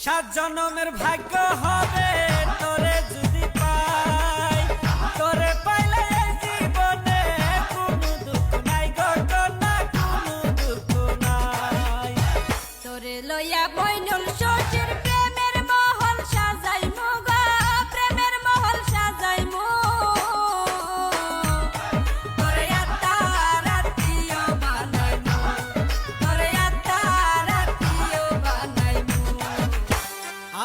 সাত জনমের ভাগ্য হবে তোরে যদি পাই, তোরে পাইলে এই জীবনে কোনো দুঃখ নাই, ঘটনা কোনো দুঃখ নাই। তোরে লইয়া বইনুল শশীর প্রেমের মহল সাজাইমু গো, প্রেমের মহল সাজাইমু। তোরে আত্মার আত্মীয় বানাইমু, তোরে আত্মার আত্মীয় বানাইমু।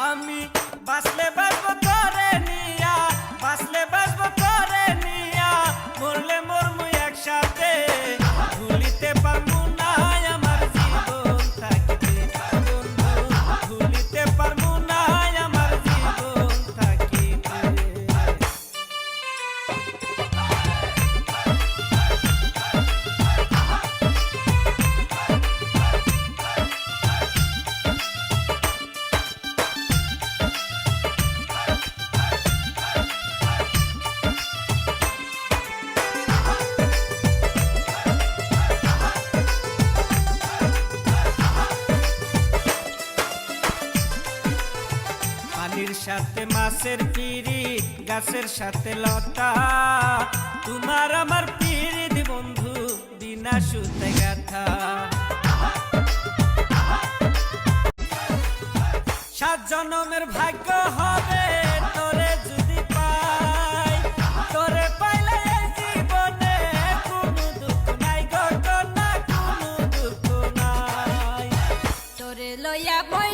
আমি বাঁচলে বাঁচবো তোরে নিয়া, বাঁচলে বাঁচবো তোরে নিয়া, মরলে মরমু একসাথে, ভুলিতে পারবো না আমার জীবন থাকতে বন্ধু, ভুলিতে পারবো না আমার জীবন থাকতে। পানির সাথে মাছের পিরিত, গাছের সাথে লতা, তোমার আমার পিরিত বন্ধু বিনা সুতে গাথা। সাত জনমের ভাগ্য হবে তোরে যদি পাই, তোরে পাইলে এই জীবনে কোনো দুঃখ নাই, ঘটনা কোনো দুঃখ নাই। তোরে লইয়া বই